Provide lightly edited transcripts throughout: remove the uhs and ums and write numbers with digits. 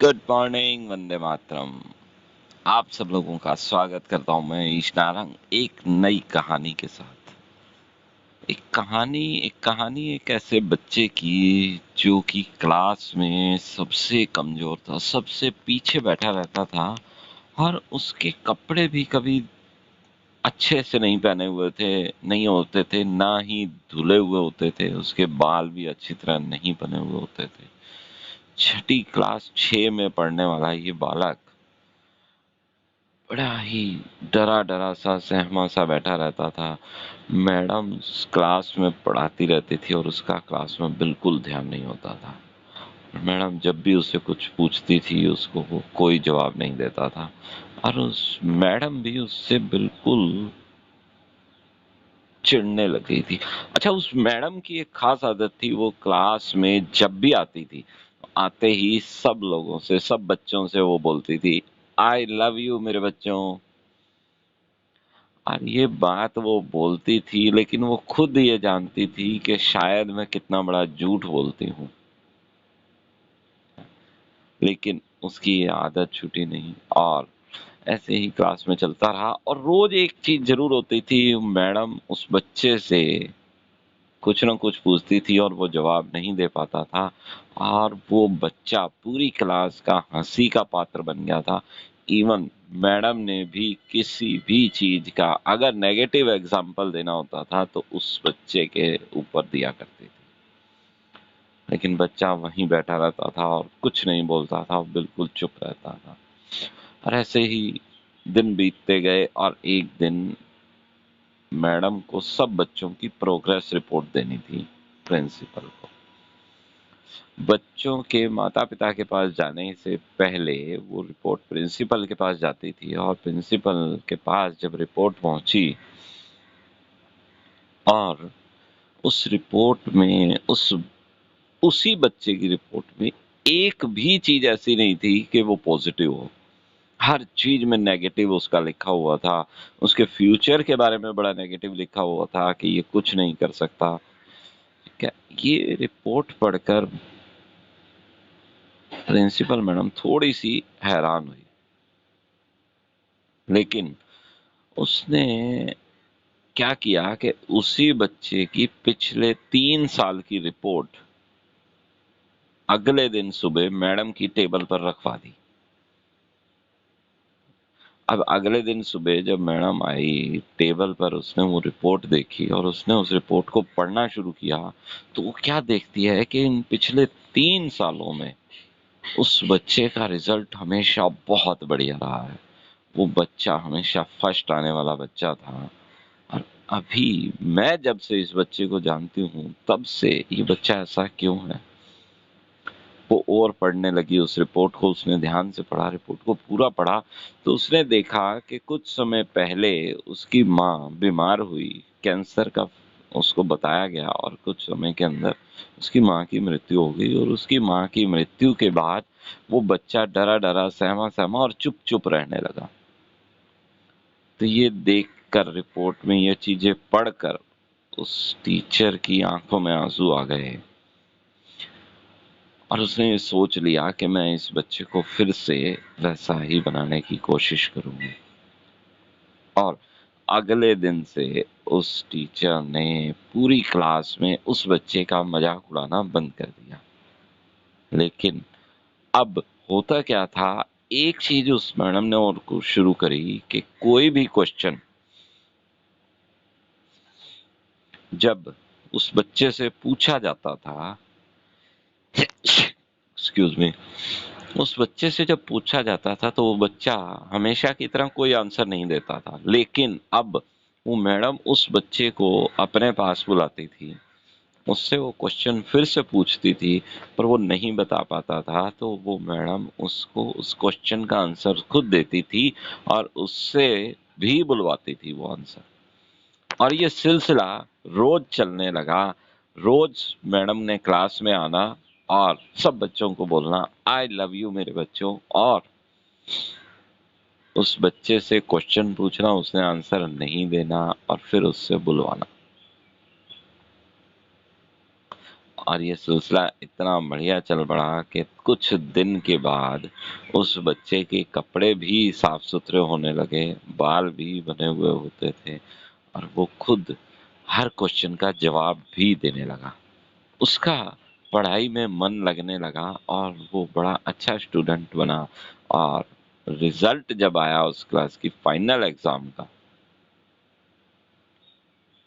Good morning, Vande Mataram. आप सब लोगों का स्वागत करता हूं मैं ईश नारंग एक नई कहानी के साथ। एक कहानी एक ऐसे बच्चे की जो कि क्लास में सबसे कमजोर था, सबसे पीछे बैठा रहता था और उसके कपड़े भी कभी अच्छे से नहीं पहने हुए थे, नहीं होते थे, ना ही धुले हुए होते थे, उसके बाल भी अच्छी तरह नहीं बने हुए होते थे। छठी क्लास 6 में पढ़ने वाला ये बालक बड़ा ही डरा डरा सा सहमा सा बैठा रहता था। मैडम क्लास में पढ़ाती रहती थी और उसका क्लास में बिल्कुल ध्यान नहीं होता था। मैडम जब भी उससे कुछ पूछती थी उसको वो कोई जवाब नहीं देता था और उस मैडम भी उससे बिल्कुल चिढ़ने लग गई थी। अच्छा, उस मैडम की एक खास आदत थी, वो क्लास में जब भी आती थी, आते ही सब लोगों से, सब बच्चों से वो बोलती थी, आई लव यू मेरे बच्चों। और ये बात वो बोलती थी, लेकिन वो खुद ये जानती थी कि शायद मैं कितना बड़ा झूठ बोलती हूँ, लेकिन उसकी ये आदत छूटी नहीं और ऐसे ही क्लास में चलता रहा। और रोज एक चीज जरूर होती थी, मैडम उस बच्चे से कुछ ना कुछ पूछती थी और वो जवाब नहीं दे पाता था और वो बच्चा पूरी क्लास का हंसी का पात्र बन गया था। इवन मैडम ने भी किसी भी चीज का अगर नेगेटिव एग्जाम्पल देना होता था तो उस बच्चे के ऊपर दिया करती थी, लेकिन बच्चा वहीं बैठा रहता था और कुछ नहीं बोलता था, बिल्कुल चुप रहता था। और ऐसे ही दिन बीतते गए और एक दिन मैडम को सब बच्चों की प्रोग्रेस रिपोर्ट देनी थी, प्रिंसिपल को। बच्चों के माता-पिता के पास जाने से पहले वो रिपोर्ट प्रिंसिपल के पास जाती थी और प्रिंसिपल के पास जब रिपोर्ट पहुंची और उस रिपोर्ट में उसी बच्चे की रिपोर्ट में एक भी चीज ऐसी नहीं थी कि वो पॉजिटिव हो। हर चीज में नेगेटिव उसका लिखा हुआ था। उसके फ्यूचर के बारे में बड़ा नेगेटिव लिखा हुआ था कि ये कुछ नहीं कर सकता। क्या ये रिपोर्ट पढ़कर प्रिंसिपल मैडम थोड़ी सी हैरान हुई, लेकिन उसने क्या किया कि उसी बच्चे की पिछले 3 साल की रिपोर्ट अगले दिन सुबह मैडम की टेबल पर रखवा दी। अब अगले दिन सुबह जब मैडम आई टेबल पर, उसने वो रिपोर्ट देखी और उसने उस रिपोर्ट को पढ़ना शुरू किया, तो वो क्या देखती है कि इन पिछले 3 सालों में उस बच्चे का रिजल्ट हमेशा बहुत बढ़िया रहा है। वो बच्चा हमेशा फर्स्ट आने वाला बच्चा था और अभी मैं जब से इस बच्चे को जानती हूँ तब से ये बच्चा ऐसा क्यों है। वो और पढ़ने लगी उस रिपोर्ट को, उसने ध्यान से पढ़ा, रिपोर्ट को पूरा पढ़ा, तो उसने देखा कि कुछ समय पहले उसकी माँ बीमार हुई, कैंसर का उसको बताया गया और कुछ समय के अंदर उसकी माँ की मृत्यु हो गई और उसकी माँ की मृत्यु के बाद वो बच्चा डरा डरा सहमा सहमा और चुप चुप रहने लगा। तो ये देखकर, रिपोर्ट में ये चीजें पढ़कर उस टीचर की आंखों में आंसू आ गए और उसने ये सोच लिया कि मैं इस बच्चे को फिर से वैसा ही बनाने की कोशिश करूंगी। और अगले दिन से उस टीचर ने पूरी क्लास में उस बच्चे का मजाक उड़ाना बंद कर दिया। लेकिन अब होता क्या था, एक चीज उस मैडम ने और को शुरू करी कि कोई भी क्वेश्चन जब उस बच्चे से पूछा जाता था, एक्सक्यूज मी, उस बच्चे से जब पूछा जाता था तो वो बच्चा हमेशा की तरह कोई आंसर नहीं देता था, लेकिन अब वो मैडम उस बच्चे को अपने पास बुलाती थी, उससे वो क्वेश्चन फिर से पूछती थी, पर वो नहीं बता पाता था तो वो मैडम उसको उस क्वेश्चन का आंसर खुद देती थी और उससे भी बुलवाती थी वो आंसर। और ये सिलसिला रोज चलने लगा। रोज मैडम ने क्लास में आना और सब बच्चों को बोलना, आई लव यू मेरे बच्चों, और उस बच्चे से क्वेश्चन पूछना, उसने आंसर नहीं देना और फिर उससे बुलवाना। और ये सिलसिला इतना बढ़िया चल पड़ा कि कुछ दिन के बाद उस बच्चे के कपड़े भी साफ सुथरे होने लगे, बाल भी बने हुए होते थे और वो खुद हर क्वेश्चन का जवाब भी देने लगा। उसका पढ़ाई में मन लगने लगा और वो बड़ा अच्छा स्टूडेंट बना। और रिजल्ट जब आया उस क्लास की फाइनल एग्जाम का,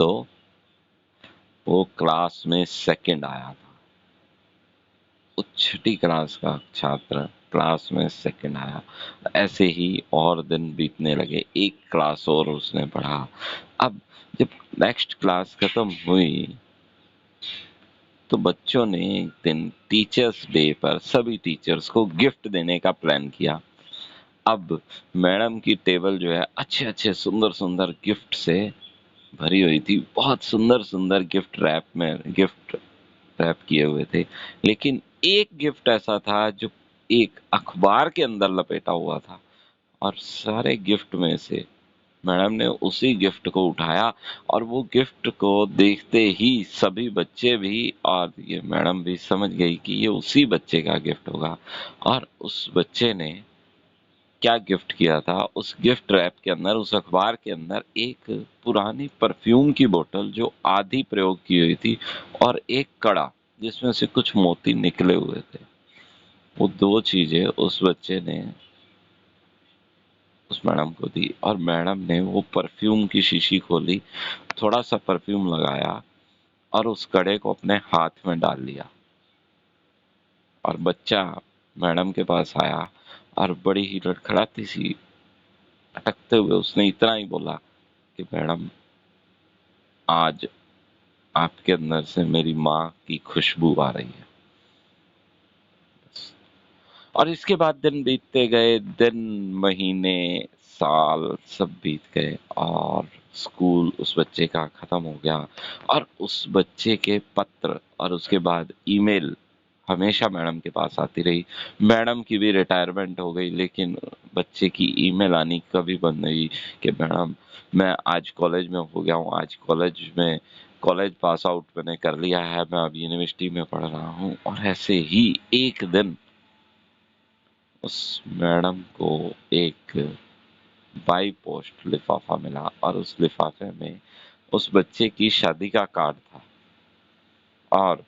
तो वो क्लास में सेकंड आया था। वो छठी क्लास का छात्र क्लास में सेकंड आया। ऐसे ही और दिन बीतने लगे, एक क्लास और उसने पढ़ा। अब जब नेक्स्ट क्लास खत्म हुई तो बच्चों ने एक दिन टीचर्स डे पर सभी टीचर्स को गिफ्ट देने का प्लान किया। अब मैडम की टेबल जो है अच्छे अच्छे सुंदर सुंदर गिफ्ट से भरी हुई थी। बहुत सुंदर सुंदर गिफ्ट रैप किए हुए थे। लेकिन एक गिफ्ट ऐसा था जो एक अखबार के अंदर लपेटा हुआ था, और सारे गिफ्ट में से मैडम ने उसी गिफ्ट को उठाया। और वो गिफ्ट को देखते ही सभी बच्चे भी और ये मैडम भी समझ गई कि ये उसी बच्चे का गिफ्ट होगा। और उस बच्चे ने क्या गिफ्ट किया था, उस गिफ्ट रैप के अंदर, उस अखबार के अंदर एक पुरानी परफ्यूम की बोतल जो आधी प्रयोग की हुई थी, और एक कड़ा जिसमें से कुछ मोती निकले हुए थे। वो दो चीजें उस बच्चे ने उस मैडम को दी, और मैडम ने वो परफ्यूम की शीशी खोली, थोड़ा सा परफ्यूम लगाया और उस कड़े को अपने हाथ में डाल लिया। और बच्चा मैडम के पास आया और बड़ी ही लड़खड़ाती सी अटकते हुए उसने इतना ही बोला कि मैडम, आज आपके अंदर से मेरी माँ की खुशबू आ रही है। और इसके बाद दिन बीतते गए, दिन, महीने, साल सब बीत गए, और स्कूल उस बच्चे का खत्म हो गया। और उस बच्चे के पत्र और उसके बाद ईमेल हमेशा मैडम के पास आती रही। मैडम की भी रिटायरमेंट हो गई, लेकिन बच्चे की ईमेल आनी कभी बंद नहीं कि मैडम, मैं आज कॉलेज में हो गया हूँ, आज कॉलेज पास आउट मैंने कर लिया है, मैं अब यूनिवर्सिटी में पढ़ रहा हूँ। और ऐसे ही एक दिन उस मैडम को एक बाई पोस्ट लिफाफा मिला, और उस लिफाफे में उस बच्चे की शादी का कार्ड था। और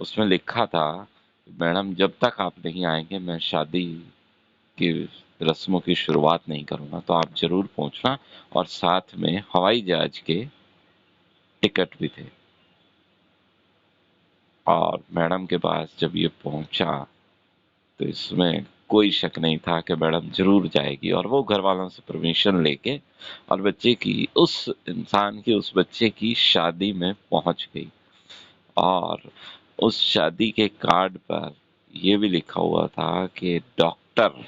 उसमें लिखा था, मैडम, जब तक आप नहीं आएंगे मैं शादी की रस्मों की शुरुआत नहीं करूंगा, तो आप जरूर पहुंचना। और साथ में हवाई जहाज के टिकट भी थे। और मैडम के पास जब ये पहुंचा तो इसमें कोई शक नहीं था कि मैडम जरूर जाएगी, और वो घर वालों से परमिशन लेके और बच्चे की, उस बच्चे की शादी में पहुंच गई। और उस शादी के कार्ड पर ये भी लिखा हुआ था कि डॉक्टर,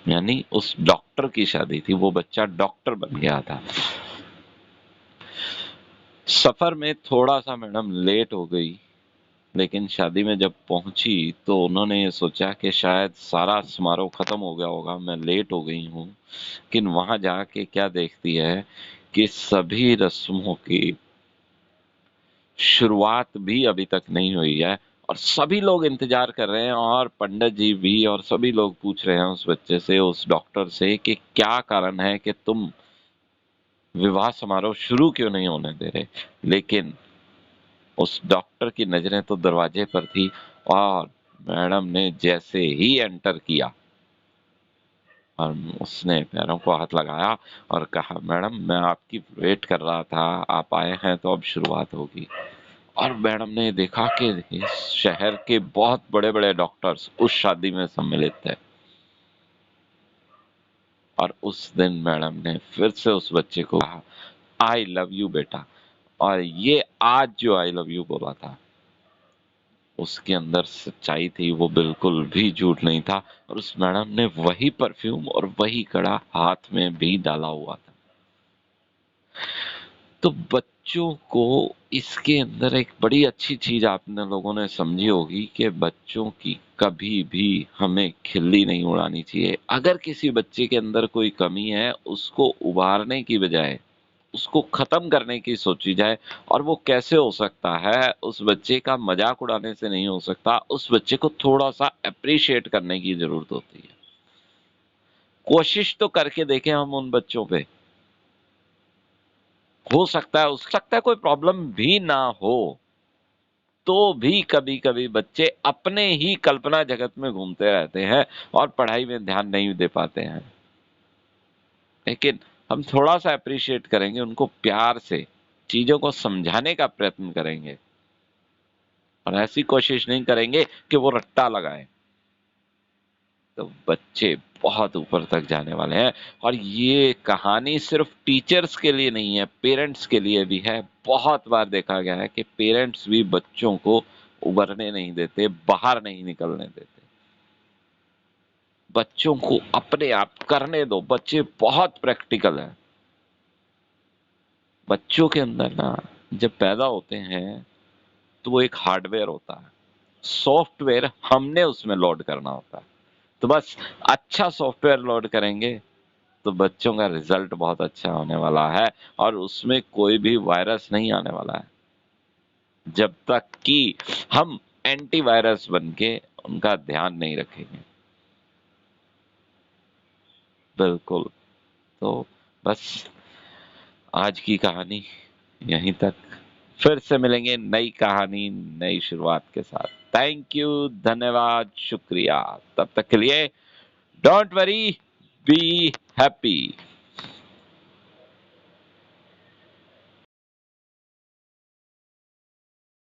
यानी उस डॉक्टर की शादी थी, वो बच्चा डॉक्टर बन गया था। सफर में थोड़ा सा मैडम लेट हो गई, लेकिन शादी में जब पहुंची तो उन्होंने ये सोचा कि शायद सारा समारोह खत्म हो गया होगा, मैं लेट हो गई हूँ। लेकिन वहां जाके क्या देखती है कि सभी रस्मों की शुरुआत भी अभी तक नहीं हुई है, और सभी लोग इंतजार कर रहे हैं, और पंडित जी भी, और सभी लोग पूछ रहे हैं उस बच्चे से, उस डॉक्टर से, कि क्या कारण है कि तुम विवाह समारोह शुरू क्यों नहीं होने दे रहे। लेकिन उस डॉक्टर की नजरें तो दरवाजे पर थी, और मैडम ने जैसे ही एंटर किया और उसने पैरों को हाथ लगाया और कहा, मैडम, मैं आपकी वेट कर रहा था, आप आए हैं तो अब शुरुआत होगी। और मैडम ने देखा कि इस शहर के बहुत बड़े बड़े डॉक्टर्स उस शादी में सम्मिलित थे। और उस दिन मैडम ने फिर से उस बच्चे को कहा, आई लव यू बेटा। और ये आज जो आई लव यू बोला था, उसके अंदर सच्चाई थी, वो बिल्कुल भी झूठ नहीं था। और उस मैडम ने वही परफ्यूम और वही कड़ा हाथ में भी डाला हुआ था। तो बच्चों को इसके अंदर एक बड़ी अच्छी चीज आपने लोगों ने समझी होगी कि बच्चों की कभी भी हमें खिल्ली नहीं उड़ानी चाहिए। अगर किसी बच्चे के अंदर कोई कमी है, उसको उभारने की बजाय उसको खत्म करने की सोची जाए। और वो कैसे हो सकता है? उस बच्चे का मजाक उड़ाने से नहीं हो सकता, उस बच्चे को थोड़ा सा अप्रिशिएट करने की जरूरत होती है। कोशिश तो करके देखें हम उन बच्चों पे, हो सकता है कोई प्रॉब्लम भी ना हो, तो भी कभी कभी बच्चे अपने ही कल्पना जगत में घूमते रहते हैं और पढ़ाई में ध्यान नहीं दे पाते हैं। लेकिन हम थोड़ा सा अप्रिशिएट करेंगे, उनको प्यार से चीजों को समझाने का प्रयत्न करेंगे और ऐसी कोशिश नहीं करेंगे कि वो रट्टा लगाए, तो बच्चे बहुत ऊपर तक जाने वाले हैं। और ये कहानी सिर्फ टीचर्स के लिए नहीं है, पेरेंट्स के लिए भी है। बहुत बार देखा गया है कि पेरेंट्स भी बच्चों को उभरने नहीं देते, बाहर नहीं निकलने देते। बच्चों को अपने आप करने दो, बच्चे बहुत प्रैक्टिकल हैं। बच्चों के अंदर ना, जब पैदा होते हैं तो वो एक हार्डवेयर होता है, सॉफ्टवेयर हमने उसमें लोड करना होता है। तो बस अच्छा सॉफ्टवेयर लोड करेंगे तो बच्चों का रिजल्ट बहुत अच्छा होने वाला है, और उसमें कोई भी वायरस नहीं आने वाला है जब तक कि हम एंटीवायरस बन के उनका ध्यान नहीं रखेंगे। बिल्कुल। तो बस आज की कहानी यहीं तक। फिर से मिलेंगे नई कहानी, नई शुरुआत के साथ। थैंक यू, धन्यवाद, शुक्रिया। तब तक के लिए डोंट वरी, बी हैप्पी।